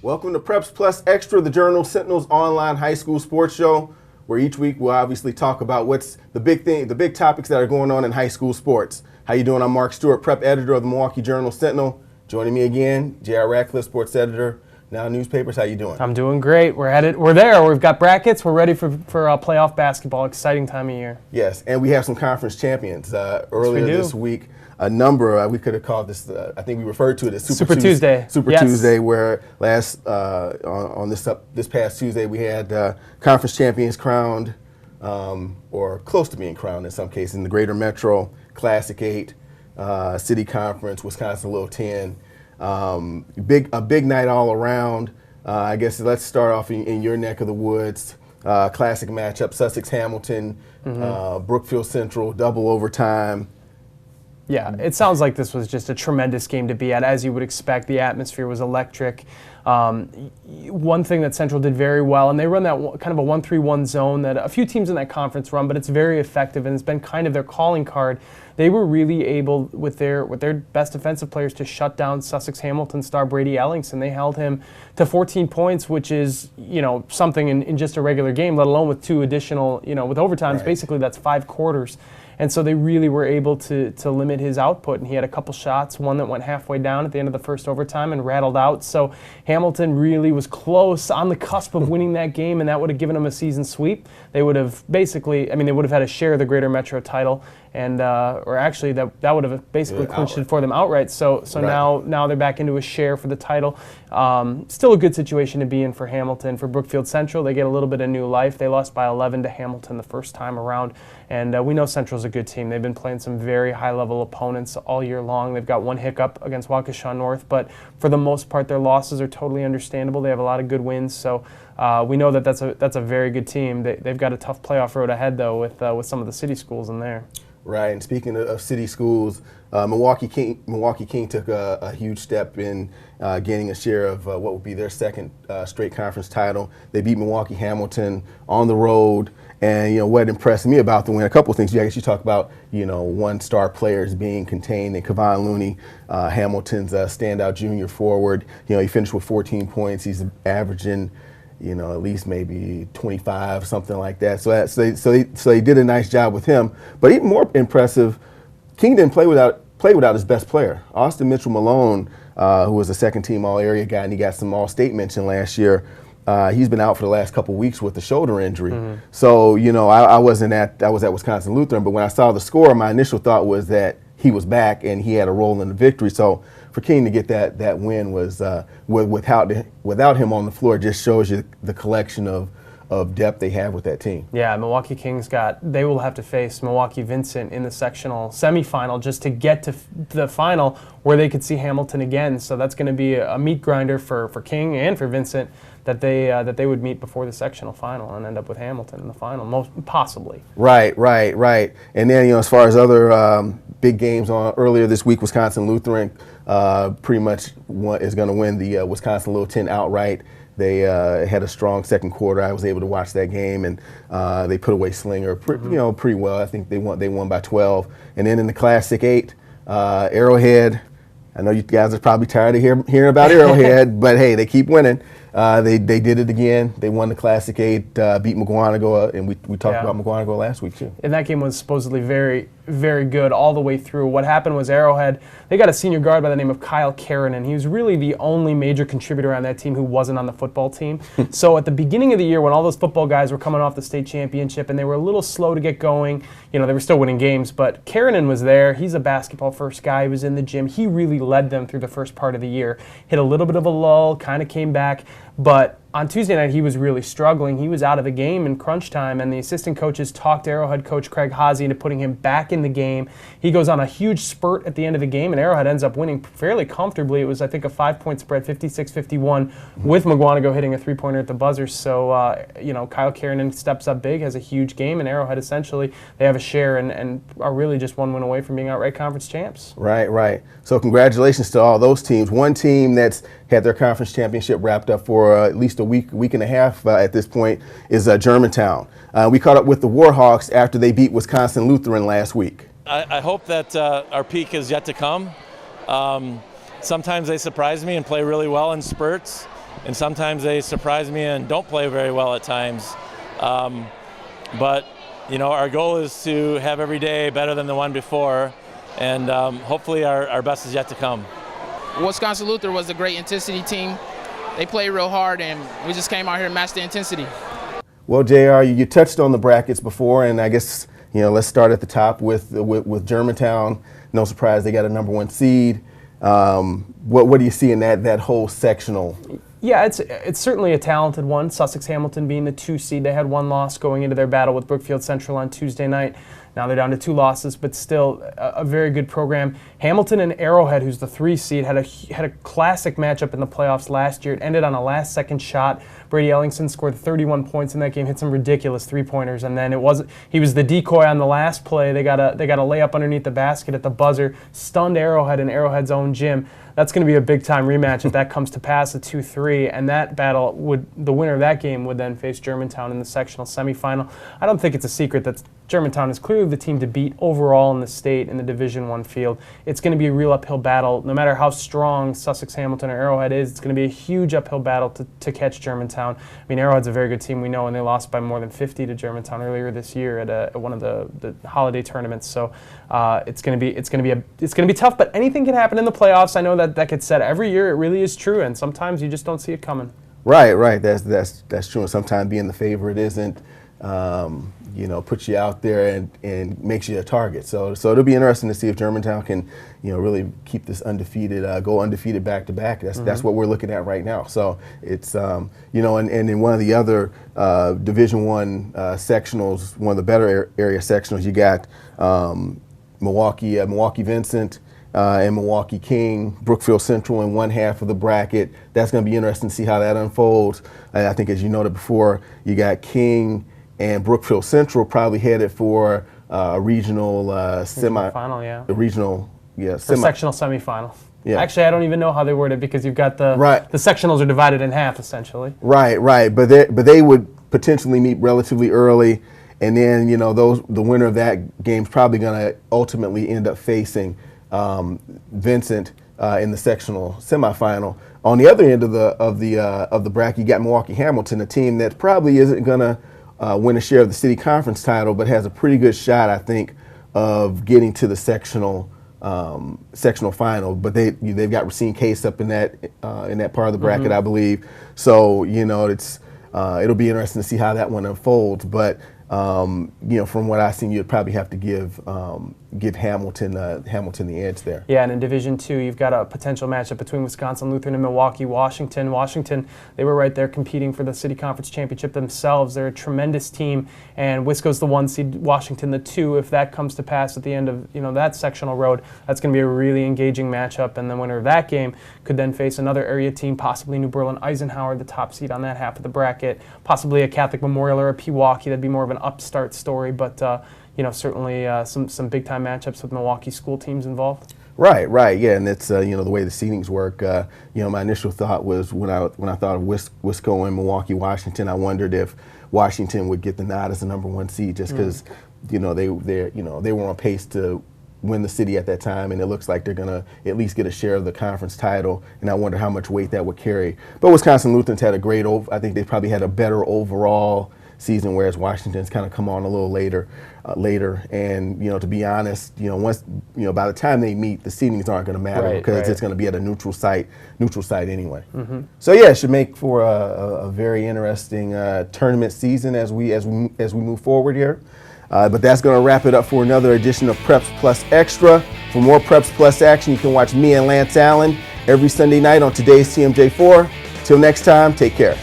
Welcome to Preps Plus Extra, the Journal Sentinel's online high school sports show, where each week we'll obviously talk about what's the big topics that are going on in high school sports. How you doing? I'm Mark Stewart, prep editor of the Milwaukee Journal Sentinel. Joining me again, J.R. Ratcliffe, sports editor, Now Newspapers. How you doing? I'm doing great. We're at it. We're there. We've got brackets. We're ready for playoff basketball. Exciting time of year. Yes, and we have some conference champions. Earlier this week, a number, we could have called this, I think we referred to it as Super Tuesday. Super Tuesday, where on this past Tuesday we had conference champions crowned, or close to being crowned in some cases, in the Greater Metro, Classic 8, City Conference, Wisconsin Little 10. A big night all around. I guess let's start off in your neck of the woods. Classic matchup, Sussex Hamilton, Brookfield Central, double overtime. Yeah, it sounds like this was just a tremendous game to be at, as you would expect. The atmosphere was electric. One thing that Central did very well, and they run that kind of a 1-3-1 zone that a few teams in that conference run, but it's very effective, and it's been kind of their calling card. They were really able, with their best defensive players, to shut down Sussex Hamilton star Brady Ellingson. They held him to 14 points, which is, something in just a regular game, let alone with two additional, with overtimes. Right. Basically, that's 5 quarters. And so they really were able to limit his output. And he had a couple shots, one that went halfway down at the end of the first overtime and rattled out. So Hamilton really was close, on the cusp of winning that game, and that would have given them a season sweep. They would have they would have had a share of the Greater Metro title. And or actually, that would have basically clinched it for them outright. So right. now they're back into a share for the title. Still a good situation to be in for Hamilton. For Brookfield Central, they get a little bit of new life. They lost by 11 to Hamilton the first time around. And we know Central's a good team. They've been playing some very high-level opponents all year long. They've got one hiccup against Waukesha North, but for the most part, their losses are totally understandable. They have a lot of good wins. So we know that's a very good team. They've got a tough playoff road ahead, though, with some of the city schools in there. Right, and speaking of city schools, Milwaukee King took a huge step in gaining a share of what would be their second straight conference title. They beat Milwaukee Hamilton on the road, and what impressed me about the win, a couple of things. I guess you talk about one-star players being contained, and Kevon Looney, Hamilton's standout junior forward. He finished with 14 points. He's averaging at least maybe 25, something like that. So they did a nice job with him. But even more impressive, King didn't play without his best player, Austin Mitchell Malone, who was a second-team All-Area guy, and he got some All-State mention last year. He's been out for the last couple of weeks with a shoulder injury. Mm-hmm. So I was at Wisconsin Lutheran, but when I saw the score, my initial thought was that he was back and he had a role in the victory. So for King to get that win was without him on the floor, just shows you the collection of depth they have with that team. Yeah, Milwaukee King's they will have to face Milwaukee Vincent in the sectional semifinal just to get to the final where they could see Hamilton again. So that's going to be a meat grinder for King and for Vincent that they would meet before the sectional final and end up with Hamilton in the final, most possibly. Right. And then as far as other big games on earlier this week, Wisconsin Lutheran pretty much is going to win the Wisconsin Little 10 outright. They had a strong second quarter. I was able to watch that game, and they put away Slinger pretty well. I think they won by 12. And then in the Classic 8, Arrowhead. I know you guys are probably tired of hearing about Arrowhead, but hey, they keep winning. They did it again. They won the Classic 8, beat Mukwonago, and we talked about Mukwonago last week too. And that game was supposedly very, very good all the way through. What happened was Arrowhead, they got a senior guard by the name of Kyle Karen, and he was really the only major contributor on that team who wasn't on the football team. So at the beginning of the year, when all those football guys were coming off the state championship and they were a little slow to get going, they were still winning games, but Karen was there. He's a basketball-first guy. He was in the gym. He really led them through the first part of the year. Hit a little bit of a lull, kind of came back, but on Tuesday night, he was really struggling. He was out of the game in crunch time, and the assistant coaches talked Arrowhead coach Craig Haase into putting him back in the game. He goes on a huge spurt at the end of the game, and Arrowhead ends up winning fairly comfortably. It was, I think, a 5-point spread, 56-51, with Mukwonago hitting a three-pointer at the buzzer. So, Kyle Karen steps up big, has a huge game, and Arrowhead essentially, they have a share and are really just one win away from being outright conference champs. Right. So congratulations to all those teams. One team that's had their conference championship wrapped up for at least a week and a half at this point is Germantown. We caught up with the Warhawks after they beat Wisconsin Lutheran last week. I hope that our peak is yet to come. Sometimes they surprise me and play really well in spurts. and sometimes they surprise me and don't play very well at times. But our goal is to have every day better than the one before, and hopefully our best is yet to come. Wisconsin Luther was a great intensity team. They played real hard, and we just came out here and matched the intensity. Well, JR, you touched on the brackets before, and I guess let's start at the top with Germantown. No surprise, they got a number 1 seed. What do you see in that whole sectional? Yeah, it's certainly a talented one. Sussex Hamilton being the 2 seed. They had 1 loss going into their battle with Brookfield Central on Tuesday night. Now they're down to 2 losses, but still a very good program. Hamilton and Arrowhead, who's the 3 seed, had a classic matchup in the playoffs last year. It ended on a last-second shot. Brady Ellingson scored 31 points in that game, hit some ridiculous 3-pointers, and then he was the decoy on the last play. They got a layup underneath the basket at the buzzer, stunned Arrowhead in Arrowhead's own gym. That's going to be a big-time rematch if that comes to pass, a 2-3, and that battle the winner of that game would then face Germantown in the sectional semifinal. I don't think it's a secret that Germantown is clearly the team to beat overall in the state in the Division I field. It's going to be a real uphill battle. No matter how strong Sussex Hamilton or Arrowhead is, it's going to be a huge uphill battle to catch Germantown. I mean, Arrowhead's a very good team, we know, and they lost by more than 50 to Germantown earlier this year at one of the holiday tournaments. So it's going to be tough, but anything can happen in the playoffs. I know that gets said every year. It really is true, and sometimes you just don't see it coming. Right. That's true. And sometimes being the favorite isn't. Puts you out there and makes you a target. So it'll be interesting to see if Germantown can, really keep this undefeated, go undefeated back to back. That's what we're looking at right now. So it's, and in one of the other Division I sectionals, one of the better area sectionals, you got Milwaukee Vincent and Milwaukee King, Brookfield Central in one half of the bracket. That's going to be interesting to see how that unfolds. I think, as you noted before, you got King and Brookfield Central probably headed for a regional semifinal, yeah. A regional, yeah, sectional semifinal. Yeah. Actually, I don't even know how they word it because you've got the sectionals are divided in half essentially. Right. But they would potentially meet relatively early, and then the winner of that game is probably going to ultimately end up facing Vincent in the sectional semifinal. On the other end of the bracket, you got Milwaukee Hamilton, a team that probably isn't going to win a share of the city conference title, but has a pretty good shot, I think, of getting to the sectional final. But they've got Racine Case up in that part of the bracket, I believe. So it'll be interesting to see how that one unfolds. But from what I've seen, you'd probably have to give Hamilton the edge there. Yeah, and in Division II, you've got a potential matchup between Wisconsin Lutheran and Milwaukee Washington. Washington, they were right there competing for the City Conference Championship themselves. They're a tremendous team, and Wisco's the 1 seed, Washington the 2. If that comes to pass at the end of that sectional road, that's going to be a really engaging matchup, and the winner of that game could then face another area team, possibly New Berlin Eisenhower, the top seed on that half of the bracket, possibly a Catholic Memorial or a Pewaukee. That'd be more of an upstart story, but certainly some big time matchups with Milwaukee school teams involved. Right, yeah, and it's the way the seedings work. My initial thought was when I thought of Wisco and Milwaukee Washington, I wondered if Washington would get the nod as the number 1 seed, just because they were on pace to win the city at that time, and it looks like they're gonna at least get a share of the conference title. And I wonder how much weight that would carry. But Wisconsin Lutherans had I think they probably had a better overall season, whereas Washington's kind of come on a little later. And to be honest, once by the time they meet, the seedings aren't going to matter because it's going to be at a neutral site anyway. So yeah, it should make for a very interesting tournament season as we move forward here. But that's going to wrap it up for another edition of Preps Plus Extra. For more Preps Plus action, you can watch me and Lance Allen every Sunday night on today's TMJ4. Till next time, take care.